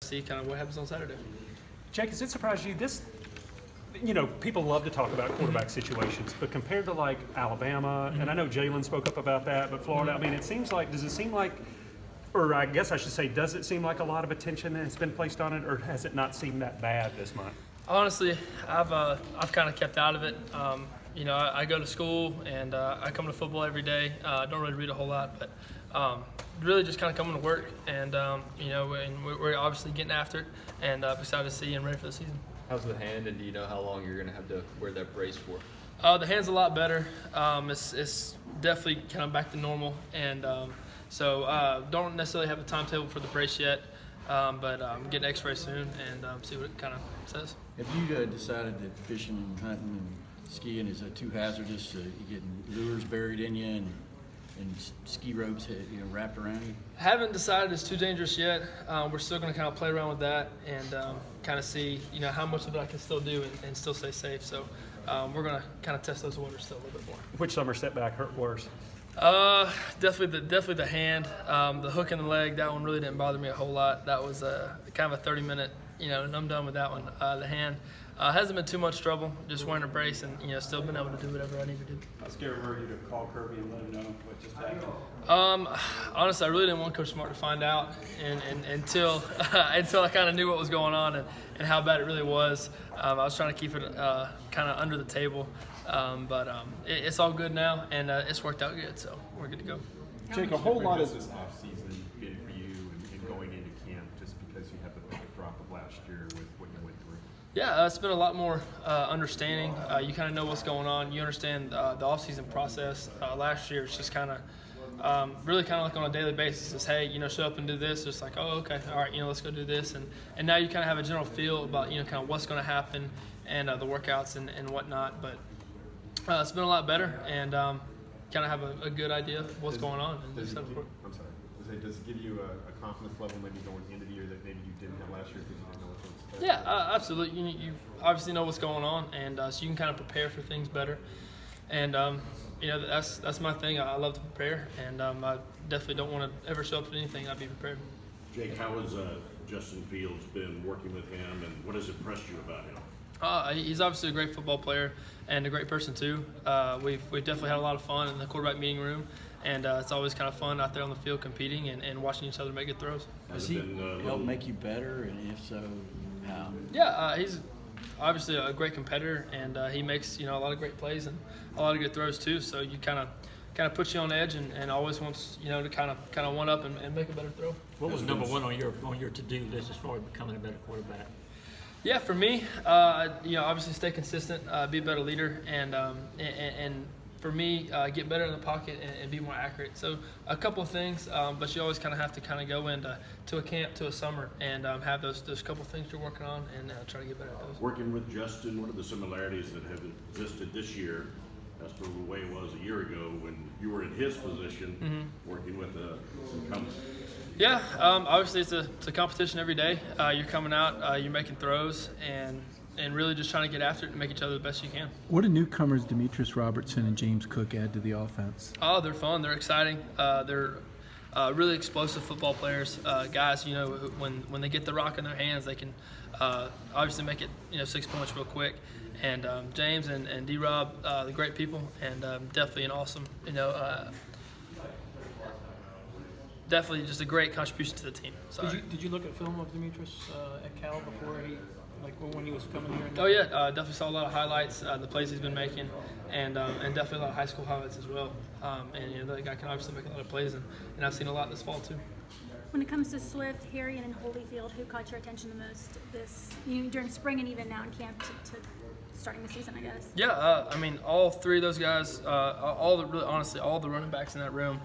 see kind of what happens on Saturday. Jake, has it surprised you? People love to talk about quarterback situations, but compared to like Alabama, and I know Jalen spoke up about that, but Florida, I mean, does it seem like, or I guess I should say, does it seem like a lot of attention has been placed on it, or has it not seemed that bad this month? Honestly, I've kind of kept out of it. I go to school and I come to football every day. I don't really read a whole lot, but really just kind of coming to work and and we're obviously getting after it and excited to see and ready for the season. How's the hand, and do you know how long you're going to have to wear that brace for? The hand's a lot better. It's definitely kind of back to normal, and so don't necessarily have a timetable for the brace yet, but I'm getting X-ray soon and see what it kind of says. Have you decided that fishing and hunting and skiing is too hazardous? You getting lures buried in you and ski ropes wrapped around you? Haven't decided it's too dangerous yet. We're still going to kind of play around with that and kind of see how much of it I can still do and still stay safe. So we're going to kind of test those waters still a little bit more. Which summer setback hurt worse? Definitely the hand. The hook in the leg, that one really didn't bother me a whole lot. That was kind of a 30-minute, and I'm done with that one. The hand hasn't been too much trouble, just wearing a brace and still been able to do whatever I need to do. How scary were you to call Kirby and let him know what just happened? Honestly, I really didn't want Coach Smart to find out and until I kind of knew what was going on and how bad it really was. I was trying to keep it kind of under the table, but it's all good now and it's worked out good, so we're good to go. Jake, a whole lot of this offseason been for you and going into camp just because you had the backdrop of last year with what you went through? Yeah, it's been a lot more understanding. You kind of know what's going on. You understand the off-season process. Last year, it's just kind of really kind of like on a daily basis. It's, hey, show up and do this. It's like, oh, okay, all right, let's go do this. And now you kind of have a general feel about, kind of what's going to happen and the workouts and whatnot. But it's been a lot better and kind of have a good idea of what's going on. And I'm sorry. Does it give you a confidence level maybe going into the year that maybe you didn't have last year because you didn't know what to expect? Yeah, absolutely. You obviously know what's going on, and so you can kind of prepare for things better. And that's my thing. I love to prepare, and I definitely don't want to ever show up to anything. I'd be prepared. Jake, how has Justin Fields been working with him, and what has impressed you about him? He's obviously a great football player and a great person too. We've definitely had a lot of fun in the quarterback meeting room, and it's always kind of fun out there on the field competing and watching each other make good throws. Does he help make you better, and if so, how? Yeah, he's obviously a great competitor, and he makes a lot of great plays and a lot of good throws too. So you kind of puts you on edge and always wants to kind of one up and make a better throw. What was number one on your to-do list as far as becoming a better quarterback? Yeah, for me, obviously stay consistent, be a better leader, and for me, get better in the pocket and be more accurate. So a couple of things, but you always kind of have to kind of go into a camp, to a summer, and have those couple of things you're working on and try to get better at those. Working with Justin, what are the similarities that have existed this year as to the way it was a year ago when you were in his position, working with incumbent? Yeah, obviously it's a competition every day. You're coming out, you're making throws, and really just trying to get after it and make each other the best you can. What do newcomers Demetrius Robertson and James Cook add to the offense? Oh, they're fun. They're exciting. They're really explosive football players. Guys, when they get the rock in their hands, they can obviously make it 6 points real quick. And James and D-Rob, the great people, and definitely an awesome, definitely just a great contribution to the team. Did you look at film of Demetrius at Cal before when he was coming here? Oh yeah, definitely saw a lot of highlights, the plays he's been making, and definitely a lot of high school highlights as well. And the guy can obviously make a lot of plays, and I've seen a lot this fall too. When it comes to Swift, Harrion, and Holyfield, who caught your attention the most during spring and even now in camp to starting the season, I guess? Yeah, all three of those guys, all the running backs in that room,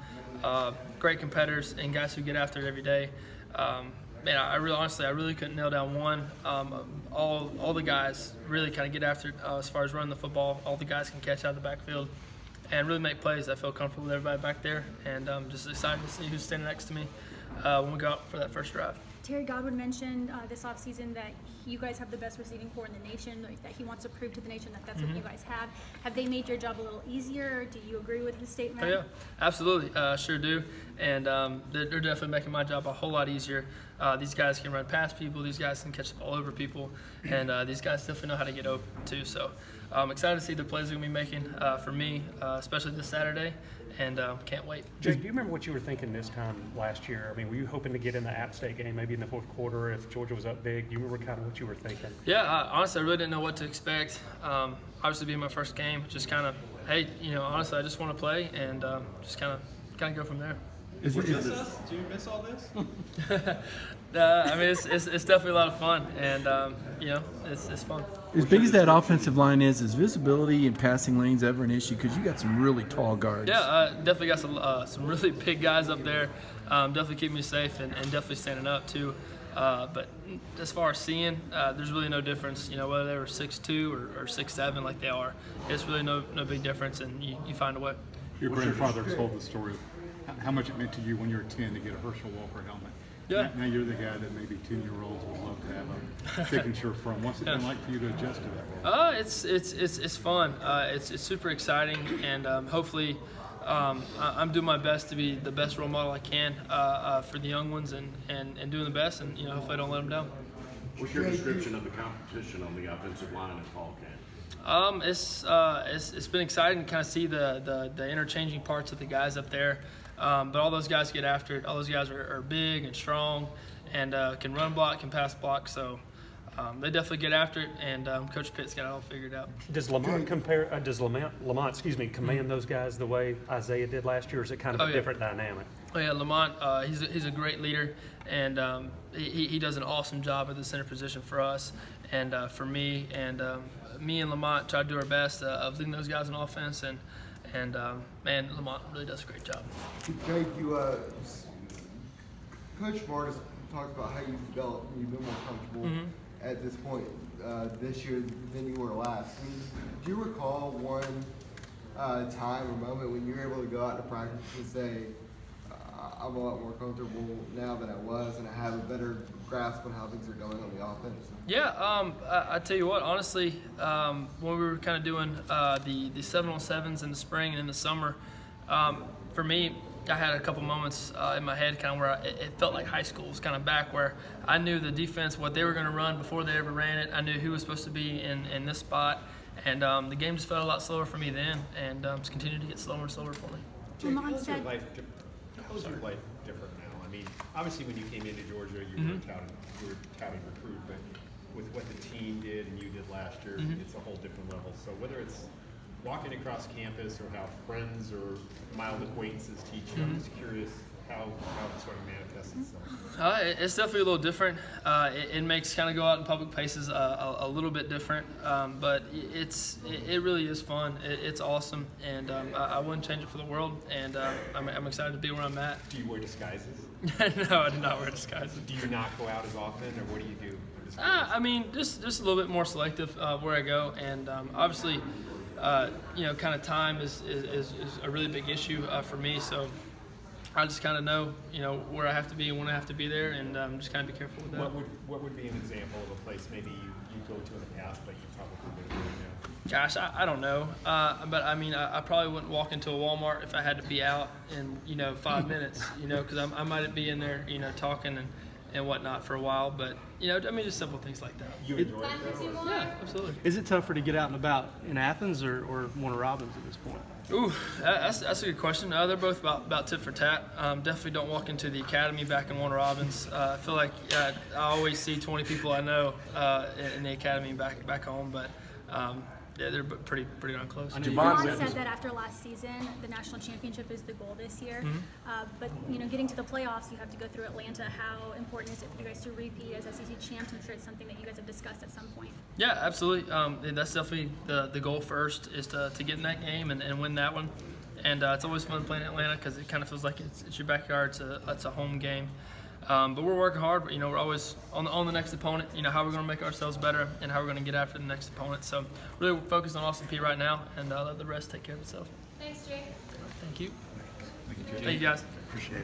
great competitors and guys who get after it every day. I really couldn't nail down one. All the guys really kind of get after it as far as running the football. All the guys can catch out of the backfield and really make plays. I feel comfortable with everybody back there, and I'm just excited to see who's standing next to me when we go out for that first drive. Terry Godwin mentioned this offseason that you guys have the best receiving core in the nation, that he wants to prove to the nation that that's what you guys have. Have they made your job a little easier? Do you agree with his statement? Oh, yeah, absolutely. Sure do. And they're definitely making my job a whole lot easier. These guys can run past people. These guys can catch the ball over people. And these guys definitely know how to get open, too. So I'm excited to see the plays they're going to be making for me, especially this Saturday. And can't wait. Jake, do you remember what you were thinking this time last year? I mean, were you hoping to get in the App State game maybe in the fourth quarter if Georgia was up big? Do you remember kind of what you were thinking? Yeah, honestly, I really didn't know what to expect. Obviously, being my first game, just kind of, hey, honestly, I just want to play and just kind of go from there. Do you miss all this? I mean, it's definitely a lot of fun, and it's fun. As big as that offensive line is visibility and passing lanes ever an issue? Because you got some really tall guards. Yeah, definitely got some really big guys up there. Definitely keep me safe and definitely standing up too. But as far as seeing, there's really no difference. Whether they were 6'2" or 6'7" like they are, it's really no big difference, and you find a way. Your grandfather told the story of how much it meant to you when you were 10 to get a Herschel Walker helmet. Yeah. Now you're the guy that maybe 10-year-olds would love to have a signature from. What's it been like for you to adjust to that role? It's fun. It's super exciting, and hopefully I'm doing my best to be the best role model I can for the young ones and doing the best, and hopefully I don't let them down. What's your description of the competition on the offensive line at fall camp? It's been exciting to kind of see the interchanging parts of the guys up there. But all those guys get after it. All those guys are big and strong and can run block, can pass block. So they definitely get after it, and Coach Pitt's got it all figured out. Does Lamont command those guys the way Isaiah did last year, or is it kind of a different dynamic? Oh, yeah, Lamont, he's a great leader, and he does an awesome job at the center position for us and for me. And me and Lamont try to do our best of leading those guys in offense, and man, Lamont really does a great job. Jake, Coach Martis talked about how you felt you've been more comfortable at this point this year than you were last. I mean, do you recall one time or moment when you were able to go out to practice and say, I'm a lot more comfortable now than I was, and I have a better grasp on how things are going on the offense? Yeah, I tell you what, honestly, when we were kind of doing the 7-on-7s in the spring and in the summer, for me, I had a couple moments in my head kind of where it felt like high school was kind of back, where I knew the defense, what they were going to run before they ever ran it. I knew who was supposed to be in this spot, and the game just felt a lot slower for me then, and it's continued to get slower and slower for me. Lamont said, How is your life different now? I mean, obviously when you came into Georgia, you were touting recruit, but with what the team did and you did last year, it's a whole different level. So whether it's walking across campus or how friends or mild acquaintances teach you, I'm just curious how it sort of manifests itself. It's definitely a little different. It makes kind of go out in public places a little bit different, but it really is fun. It's awesome, and I wouldn't change it for the world. And I'm excited to be where I'm at. Do you wear disguises? No, I do not wear disguises. Do you not go out as often, or what do you do? I mean, just a little bit more selective where I go, and obviously, kind of time is a really big issue for me. So I just kind of know, where I have to be and when I have to be there, and just kind of be careful with that. What would be an example of a place maybe you go to in the past, but you probably wouldn't now? Gosh, I don't know. But I mean, I probably wouldn't walk into a Walmart if I had to be out in 5 minutes, because I might be in there, talking and whatnot for a while. But I mean, just simple things like that. You enjoy it? Yeah, absolutely. Is it tougher to get out and about in Athens or Warner Robins at this point? Ooh, that's a good question. They're both about tit for tat. Definitely don't walk into the academy back in Warner Robins. I feel like I always see 20 people I know in the academy back home, but yeah, they're pretty darn close. Lamont said that after last season, the national championship is the goal this year. But getting to the playoffs, you have to go through Atlanta. How important is it for you guys to repeat as SEC champs? I'm sure it's something that you guys have discussed at some point. Yeah, absolutely. That's definitely the goal first, is to get in that game and win that one. And it's always fun playing Atlanta because it kind of feels like it's your backyard. It's a home game. But we're working hard. We're always on the next opponent. How we're going to make ourselves better and how we're going to get after the next opponent. So really focused on Austin Peay right now, and let the rest take care of itself. Thanks, Jake. Thank you. Thank you, guys. Appreciate it.